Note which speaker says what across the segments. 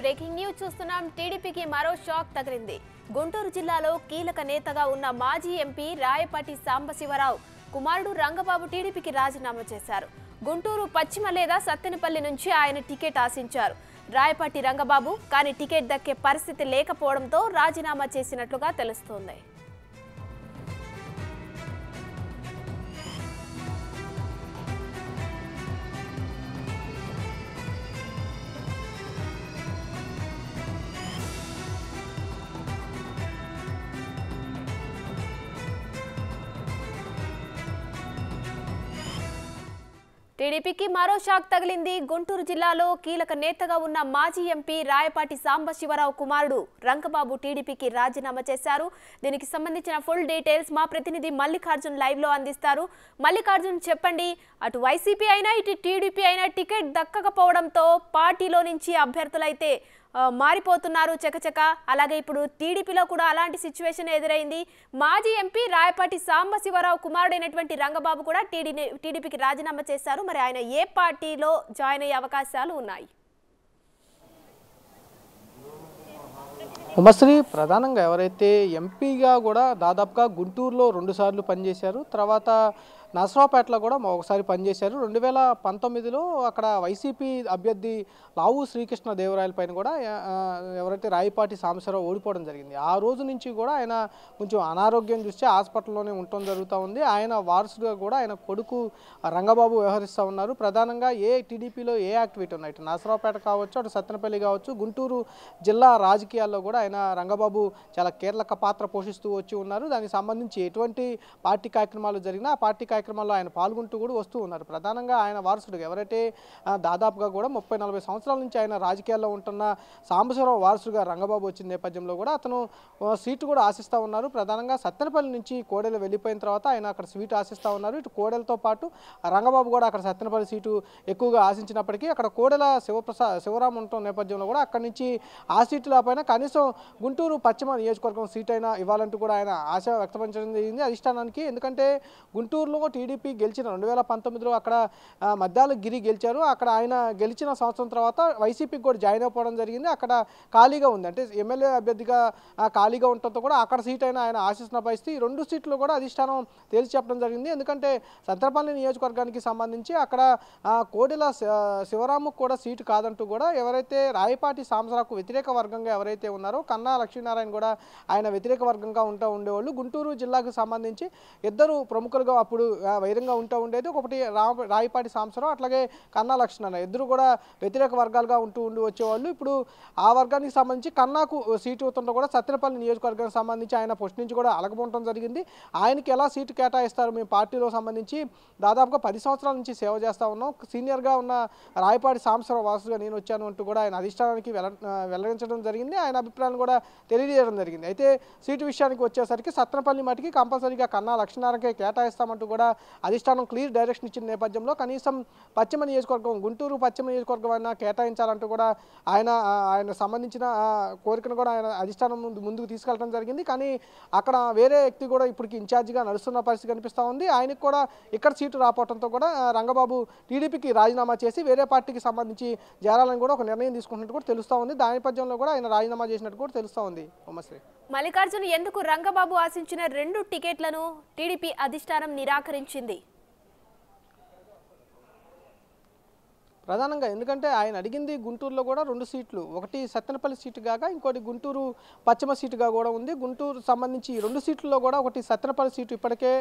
Speaker 1: Breaking news చూస్తున్నాం. టీడీపీకి మరో షాక్ తగిలింది. గుంటూరు జిల్లాలో కీలక నేతగా ఉన్న మాజీ ఎంపీ రాయపాటి సాంబశివరావు కుమారుడు రంగబాబు టీడీపీకి రాజీనామా చేశారు. గుంటూరు పశ్చిమ లేదా సత్తెనపల్లి నుంచి ఆయన టికెట్ ఆశించారు. రాయపాటి రంగబాబు కానీ టికెట్ దక్కే పరిస్థితి లేకపోవడంతో రాజీనామా చేసినట్లుగా తెలుస్తోంది. టీడీపీకి మరో షాక్ తగిలింది. గుంటూరు జిల్లాలో కీలక నేతగా ఉన్న మాజీ ఎంపీ రాయపాటి సాంబశివరావు కుమారుడు రంగబాబు టీడీపీకి రాజీనామా చేశారు. దీనికి సంబంధించిన ఫుల్ డీటెయిల్స్ మా ప్రతినిధి మల్లికార్జున్ లైవ్ లో అందిస్తారు. మల్లికార్జున్, చెప్పండి, అటు వైసీపీ అయినా ఇటు టీడీపీ అయినా టికెట్ దక్కకపోవడంతో పార్టీలో నుంచి అభ్యర్థులైతే మారిపోతున్నారు చకచక. అలాగే ఇప్పుడు టీడీపీలో కూడా అలాంటి సిచ్యువేషన్ ఎదురైంది. మాజీ ఎంపీ రాయపాటి సాంబశివరావు కుమారుడైనటువంటి రంగబాబు కూడా టీడీపీకి రాజీనామా చేశారు. మరి ఆయన ఏ పార్టీలో జాయిన్ అయ్యే అవకాశాలు ఉన్నాయి?
Speaker 2: ఉమశ్రీ, ప్రధానంగా ఎవరైతే ఎంపీగా కూడా దాదాపుగా గుంటూరులో 2 సార్లు పనిచేశారు, తర్వాత నరసరావుపేటలో కూడా ఒకసారి పనిచేశారు. 2019లో అక్కడ వైసీపీ అభ్యర్థి లావు శ్రీకృష్ణ దేవరాయల పైన కూడా ఎవరైతే రాయపాటి సాంబశివరావు ఓడిపోవడం జరిగింది. ఆ రోజు నుంచి కూడా ఆయన కొంచెం అనారోగ్యం చూస్తే హాస్పిటల్లోనే ఉండటం జరుగుతూ ఉంది. ఆయన వారసుడుగా కూడా ఆయన కొడుకు రంగబాబు వ్యవహరిస్తూ ఉన్నారు. ప్రధానంగా టీడీపీలో ఏ యాక్టివిటీ ఉన్నాయి, ఇటు నరసరావుపేట కావచ్చు, అటు సత్తెనపల్లి కావచ్చు, గుంటూరు జిల్లా రాజకీయాల్లో కూడా ఆయన రంగబాబు చాలా కీలక పాత్ర పోషిస్తూ వచ్చి ఉన్నారు. దానికి సంబంధించి ఎటువంటి పార్టీ కార్యక్రమాలు జరిగినా ఆ పార్టీ కార్యక్రమాల్లో ఆయన పాల్గొంటూ కూడా వస్తూ ఉన్నారు. ప్రధానంగా ఆయన వారసుడు ఎవరైతే దాదాపుగా కూడా 30-40 సంవత్సరాల నుంచి ఆయన రాజకీయాల్లో ఉంటున్న సాంబశివరావు వారసుడుగా రంగబాబు వచ్చిన నేపథ్యంలో కూడా అతను సీటు కూడా ఆశిస్తూ ఉన్నారు. ప్రధానంగా సత్తెనపల్లి నుంచి కోడెలు వెళ్ళిపోయిన తర్వాత ఆయన అక్కడ సీటు ఆశిస్తూ ఉన్నారు. ఇటు కోడెలతో పాటు రంగబాబు కూడా అక్కడ సత్తెనపల్లి సీటు ఎక్కువగా ఆశించినప్పటికీ అక్కడ కోడెల శివరాం ఉండటం నేపథ్యంలో కూడా అక్కడి నుంచి ఆ సీటు లేకపోయినా కనీసం గుంటూరు పశ్చిమ నియోజకవర్గం సీట్ అయినా ఇవ్వాలంటూ కూడా ఆయన ఆశ వ్యక్తపరచడం జరిగింది అధిష్టానానికి. ఎందుకంటే గుంటూరులో టీడీపీ గెలిచిన 2019లో అక్కడ మద్దాల గిరి గెలిచారు. అక్కడ ఆయన గెలిచిన సంవత్సరం తర్వాత వైసీపీకి కూడా జాయిన్ అయిపోవడం జరిగింది. అక్కడ ఖాళీగా ఉంది, అంటే ఎమ్మెల్యే అభ్యర్థిగా ఖాళీగా ఉండటంతో కూడా అక్కడ సీట్ అయినా ఆయన ఆశిస్తున్న పరిస్థితి. 2 సీట్లు కూడా అధిష్టానం తేల్చి చెప్పడం జరిగింది. ఎందుకంటే సత్తెనపల్లి నియోజకవర్గానికి సంబంధించి అక్కడ కోడెల శివరాముకు కూడా సీటు కాదంటూ కూడా ఎవరైతే రాయపాటి సాంబశివరావుకు వ్యతిరేక వర్గంగా ఎవరైతే ఉన్నారో కన్నా లక్ష్మీనారాయణ కూడా ఆయన వ్యతిరేక వర్గంగా ఉండేవాళ్ళు. గుంటూరు జిల్లాకు సంబంధించి 2 ప్రముఖులుగా అప్పుడు వైరంగా ఉండేది. ఒకటి రాయపాటి సాంబశివరావు, అట్లాగే కన్నా లక్ష్మీనారాయణ, ఇద్దరు కూడా వ్యతిరేక వర్గాలుగా ఉంటూ వచ్చేవాళ్ళు. ఇప్పుడు ఆ వర్గానికి సంబంధించి కన్నాకు సీటు ఇవ్వడంతో కూడా సత్తెనపల్లి నియోజకవర్గానికి సంబంధించి ఆయన ఫస్ట్ నుంచి కూడా అలగబోవడం జరిగింది. ఆయనకి ఎలా సీటు కేటాయిస్తారు, మేము పార్టీలో సంబంధించి దాదాపుగా 10 సంవత్సరాల నుంచి సేవ చేస్తూ ఉన్నాం, సీనియర్గా ఉన్న రాయపాటి సాంబశివరావు వారసుగా నేను వచ్చాను అంటూ కూడా ఆయన అధిష్టానానికి వెల్లడించడం జరిగింది. ఆయన అభిప్రాయాన్ని కూడా తెలియజేయడం జరిగింది. అయితే సీటు విషయానికి వచ్చేసరికి సత్తెనపల్లి మటుకి కంపల్సరీగా కన్నా లక్ష్మీనారాయణకే కేటాయిస్తామంటూ కూడా అధిష్టానం క్లియర్ డైరెక్షన్ ఇచ్చిన నేపథ్యంలో కనీసం పశ్చిమ నియోజకవర్గం గుంటూరు పశ్చిమ నియోజకవర్గం అయినా కేటాయించాలంటూ కూడా ఆయన సంబంధించిన కోరికను కూడా ఆయన అధిష్టానం ముందుకు తీసుకెళ్ళడం జరిగింది. కానీ అక్కడ వేరే వ్యక్తి కూడా ఇప్పటికి ఇన్ఛార్జిగా నడుస్తున్న పరిస్థితి కనిపిస్తూ ఉంది. ఆయనకు కూడా ఇక్కడ సీటు రాపోవడంతో కూడా రంగబాబు టీడీపీకి రాజీనామా చేసి వేరే పార్టీకి సంబంధించి చేరాలని కూడా ఒక నిర్ణయం తీసుకుంటున్నట్టు కూడా తెలుస్తూ ఉంది. దాని నేపథ్యంలో కూడా ఆయన రాజీనామా చేసినట్టు కూడా తెలుస్తూ ఉంది. ఉమశ్రీ,
Speaker 1: మల్లికార్జున్, ఎందుకు రంగబాబు ఆశించిన 2 టికెట్లను టీడీపీ అధిష్టానం నిరాకరించింది?
Speaker 2: ప్రధానంగా ఎందుకంటే ఆయన అడిగింది గుంటూరులో కూడా 2 సీట్లు, ఒకటి సత్తెనపల్లి సీటు కాక ఇంకోటి గుంటూరు పశ్చిమ సీటుగా కూడా ఉంది. గుంటూరు సంబంధించి 2 సీట్లలో కూడా ఒకటి సత్తెనపల్లి సీటు ఇప్పటికే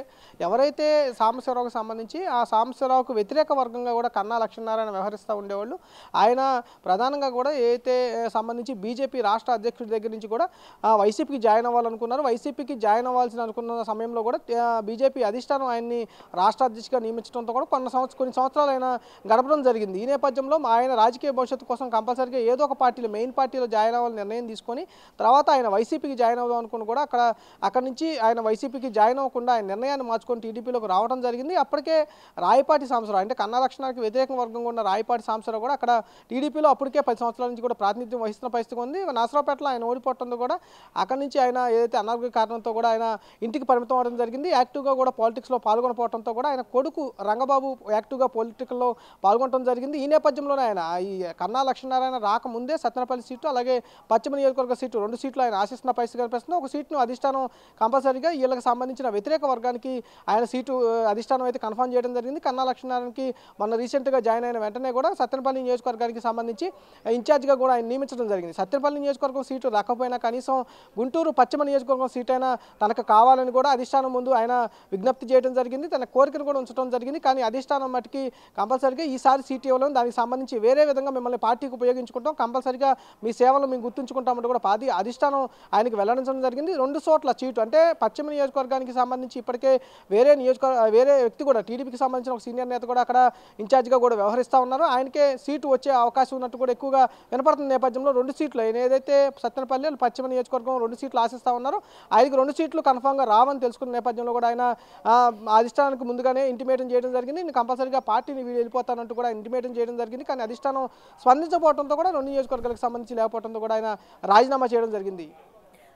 Speaker 2: ఎవరైతే సాంబశివరావుకు సంబంధించి ఆ సాంబశివరావుకు వ్యతిరేక వర్గంగా కూడా కన్నా లక్ష్మీనారాయణ వ్యవహరిస్తూ ఉండేవాళ్ళు. ఆయన ప్రధానంగా కూడా ఏదైతే సంబంధించి బీజేపీ రాష్ట్ర అధ్యక్షుడి దగ్గర నుంచి కూడా వైసీపీకి జాయిన్ అవ్వాలనుకున్నారు. వైసీపీకి జాయిన్ అవ్వాల్సిన అనుకున్న సమయంలో కూడా బీజేపీ అధిష్టానం ఆయన్ని రాష్ట్ర అధ్యక్షుడిగా నియమించడంతో కూడా కొన్ని సంవత్సరాలు ఆయన గడపడం జరిగింది. ఈ నేపథ్యంలో ఆయన రాజకీయ భవిష్యత్తు కోసం కంపల్సరీగా ఏదో ఒక పార్టీలో మెయిన్ పార్టీలో జాయిన్ అవ్వాలని నిర్ణయం తీసుకొని తర్వాత ఆయన వైసీపీకి జాయిన్ అవుదాం అనుకుని కూడా అక్కడి నుంచి ఆయన వైసీపీకి జాయిన్ అవ్వకుండా ఆయన నిర్ణయాన్ని మార్చుకొని టీడీపీలోకి రావడం జరిగింది. అప్పటికే రాయపాటి సాంబశివరావు అంటే కన్నా లక్ష్మణానికి వ్యతిరేక వర్గంగా ఉన్న రాయపాటి సాంబశివరావు కూడా అక్కడ టీడీపీలో అప్పటికే 10 సంవత్సరాల నుంచి కూడా ప్రాతినిధ్యం వహిస్తున్న పరిస్థితి ఉంది. నరసరావుపేటలో ఆయన ఓడిపోవడంతో కూడా అక్కడి నుంచి ఆయన ఏదైతే అనారోగ్య కారణంతో కూడా ఆయన ఇంటికి పరిమితం అవడం జరిగింది. యాక్టివ్గా కూడా పాలిటిక్స్లో పాల్గొనకపోవడంతో కూడా ఆయన కొడుకు రంగబాబు యాక్టివ్గా పొలిటికల్లో పాల్గొనడం జరిగింది. ఈ ఈ నేపథ్యంలోనే ఆయన ఈ కన్నా లక్ష్మీనారాయణ రాకముందే సత్తెనపల్లి సీటు అలాగే పశ్చిమ నియోజకవర్గ సీటు 2 సీట్లు ఆయన ఆశిస్తున్న పరిస్థితి కనిపిస్తుంది. ఒక సీట్ను అధిష్టానం కంపల్సరీగా వీళ్ళకి సంబంధించిన వ్యతిరేక వర్గానికి ఆయన సీటు అధిష్టానం అయితే కన్ఫర్మ్ చేయడం జరిగింది. కన్నా లక్ష్మీనారాయణకి మొన్న రీసెంట్గా జాయిన్ అయిన వెంటనే కూడా సత్తెనపల్లి నియోజకవర్గానికి సంబంధించి ఇన్ఛార్జిగా కూడా ఆయన నియమించడం జరిగింది. సత్తెనపల్లి నియోజకవర్గం సీటు రాకపోయినా కనీసం గుంటూరు పశ్చిమ నియోజకవర్గం సీట్ అయినా తనకు కావాలని కూడా అధిష్టానం ముందు ఆయన విజ్ఞప్తి చేయడం జరిగింది. తన కోరికను కూడా ఉంచడం జరిగింది. కానీ అధిష్టానం మట్టుకి కంపల్సరీగా ఈసారి సీట్ ఇవ్వలేము, దానికి సంబంధించి వేరే విధంగా మిమ్మల్ని పార్టీకి ఉపయోగించుకుంటాం, కంపల్సరీగా మీ సేవలు మేము గుర్తుంచుకుంటామంటూ కూడా అధిష్టానం ఆయనకి వెల్లడించడం జరిగింది. 2 చోట్ల సీటు అంటే పశ్చిమ నియోజకవర్గానికి సంబంధించి ఇప్పటికే వేరే వ్యక్తి కూడా టీడీపీకి సంబంధించిన ఒక సీనియర్ నేత కూడా అక్కడ ఇన్ఛార్జిగా కూడా వ్యవహరిస్తూ ఉన్నారు. ఆయనకే సీటు వచ్చే అవకాశం ఉన్నట్టు కూడా ఎక్కువగా వినపడుతున్న నేపథ్యంలో 2 సీట్లు ఆయన ఏదైతే సత్తెనపల్లి పశ్చిమ నియోజకవర్గం 2 సీట్లు ఆశిస్తూ ఉన్నారో ఆయనకి 2 సీట్లు కన్ఫామ్గా రావని తెలుసుకున్న నేపథ్యంలో కూడా ఆయన అధిష్టానానికి ముందుగానే ఇంటిమేషన్ చేయడం జరిగింది. నేను కంపల్సరీగా పార్టీని వెళ్ళిపోతానంటూ కూడా ఇంటిమేషన్ చేయడం జరిగింది. కానీ అధిష్టానం స్పందించకపోవడంతో కూడా 2 నియోజకవర్గాలకు సంబంధించి లేకపోవడంతో కూడా ఆయన రాజీనామా చేయడం జరిగింది.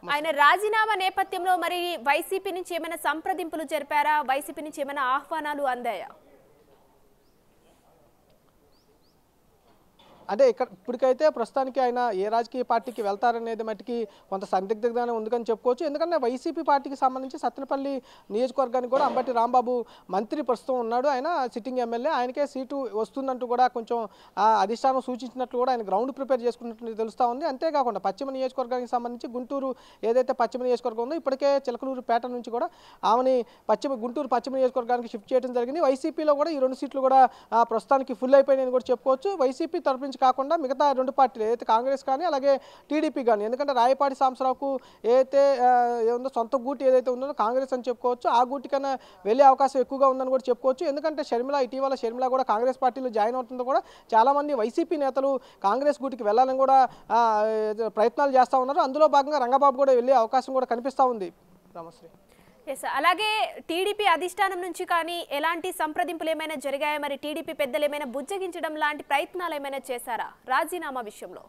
Speaker 1: ఆయన రాజీనామా నేపథ్యంలో మరి వైసీపీ నుంచి ఏమైనా సంప్రదింపులు జరిపారా? వైసీపీ నుంచి ఏమైనా ఆహ్వానాలు అందాయా?
Speaker 2: అంటే ఇప్పటికైతే ప్రస్తుతానికి ఆయన ఏ రాజకీయ పార్టీకి వెళ్తారనేది మట్టికి కొంత సందిగ్ధంగానే ఉందని చెప్పుకోవచ్చు. ఎందుకంటే వైసీపీ పార్టీకి సంబంధించి సత్తెనపల్లి నియోజకవర్గానికి కూడా అంబటి రాంబాబు మంత్రి ప్రస్తుతం ఉన్నాడు. ఆయన సిట్టింగ్ ఎమ్మెల్యే, ఆయనకే సీటు వస్తుందంటూ కూడా కొంచెం అధిష్టానం సూచించినట్లు కూడా ఆయన గ్రౌండ్ ప్రిపేర్ చేసుకున్నట్లు తెలుస్తూ ఉంది. అంతేకాకుండా పశ్చిమ నియోజకవర్గానికి సంబంధించి గుంటూరు ఏదైతే పశ్చిమ నియోజకవర్గం ఉందో ఇప్పటికే చిలకలూరుపేట నుంచి కూడా ఆమెని గుంటూరు పశ్చిమ నియోజకవర్గానికి షిఫ్ట్ చేయడం జరిగింది. వైసీపీలో కూడా ఈ 2 సీట్లు కూడా ప్రస్తుతానికి ఫుల్ అయిపోయినాయని కూడా చెప్పుకోవచ్చు. వైసీపీ తరపు నుంచి కాకుండా మిగతా 2 పార్టీలు ఏదైతే కాంగ్రెస్ కానీ అలాగే టీడీపీ కానీ, ఎందుకంటే రాయపాటి సాంబశివరావుకు ఏదైతే ఏముందో సొంత గూటి ఏదైతే ఉందో కాంగ్రెస్ అని చెప్పుకోవచ్చు, ఆ గూటికన్నా వెళ్ళే అవకాశం ఎక్కువగా ఉందని కూడా చెప్పుకోవచ్చు. ఎందుకంటే ఇటీవల షర్మిల కూడా కాంగ్రెస్ పార్టీలో జాయిన్ అవుతుందో కూడా చాలామంది వైసీపీ నేతలు కాంగ్రెస్ గూటికి వెళ్ళాలని కూడా ప్రయత్నాలు చేస్తూ ఉన్నారు. అందులో భాగంగా రంగబాబు కూడా వెళ్ళే అవకాశం కూడా కనిపిస్తూ ఉంది. రామశ్రీ,
Speaker 1: అలాగే టీడీపీ అధిష్టానం నుంచి కానీ ఎలాంటి సంప్రదింపులు ఏమైనా జరిగాయా? మరి టీడీపీ పెద్దలు ఏమైనా బుజ్జగించడం లాంటి ప్రయత్నాలు ఏమైనా చేశారా రాజీనామా విషయంలో?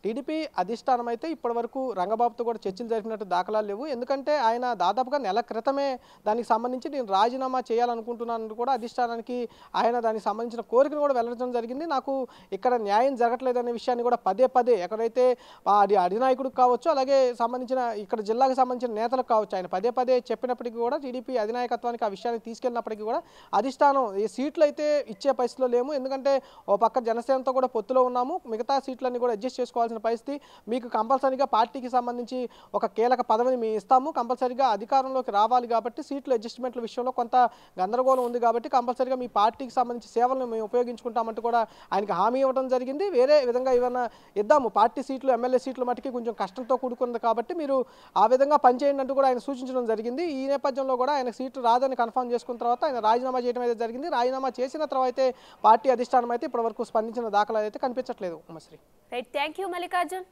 Speaker 2: టీడీపీ అధిష్టానం అయితే ఇప్పటివరకు రంగబాబుతో కూడా చర్చలు జరిపినట్టు దాఖలాలు లేవు. ఎందుకంటే ఆయన దాదాపుగా నెల క్రితమే దానికి సంబంధించి నేను రాజీనామా చేయాలనుకుంటున్నాను కూడా అధిష్టానానికి ఆయన దానికి సంబంధించిన కోరికను కూడా వెల్లడించడం జరిగింది. నాకు ఇక్కడ న్యాయం జరగట్లేదనే విషయాన్ని కూడా పదే ఎక్కడైతే అధినాయకుడికి కావచ్చు అలాగే సంబంధించిన ఇక్కడ జిల్లాకు సంబంధించిన నేతలకు కావచ్చు ఆయన పదే చెప్పినప్పటికీ కూడా టీడీపీ అధినాయకత్వానికి ఆ విషయాన్ని తీసుకెళ్ళినప్పటికీ కూడా అధిష్టానం ఈ సీట్లు అయితే ఇచ్చే పరిస్థితిలో లేము. ఎందుకంటే ఓ పక్క జనసేనతో కూడా పొత్తులో ఉన్నాము, మిగతా సీట్లన్నీ కూడా అడ్జస్ట్ చేసుకోవాల్సిన పరిస్థితి, మీకు కంపల్సరీగా పార్టీకి సంబంధించి ఒక కీలక పదవిని మేము ఇస్తాము, కంపల్సరీగా అధికారంలోకి రావాలి కాబట్టి సీట్ల అడ్జస్ట్మెంట్ల విషయంలో కొంత గందరగోళం ఉంది కాబట్టి కంపల్సరీగా మీ పార్టీకి సంబంధించి సేవలను మేము ఉపయోగించుకుంటామంటూ కూడా ఆయనకి హామీ ఇవ్వడం జరిగింది. వేరే విధంగా ఏమైనా ఇద్దాము, పార్టీ సీట్లు ఎమ్మెల్యే సీట్ల మటుకి కొంచెం కష్టంతో కూడుకున్నది కాబట్టి మీరు ఆ విధంగా పనిచేయండి అంటూ కూడా ఆయన సూచించడం జరిగింది. ఈ నేపథ్యంలో కూడా ఆయన సీటు రాదని కన్ఫర్మ్ చేసుకున్న తర్వాత ఆయన రాజీనామా చేయడం అయితే జరిగింది. రాజీనామా చేసిన తర్వాత పార్టీ అధిష్టానం అయితే ఇప్పటివరకు స్పందించిన దాఖలాలు అయితే కనిపించట్లేదు. Umashree,
Speaker 1: right, thank you Mallikarjun.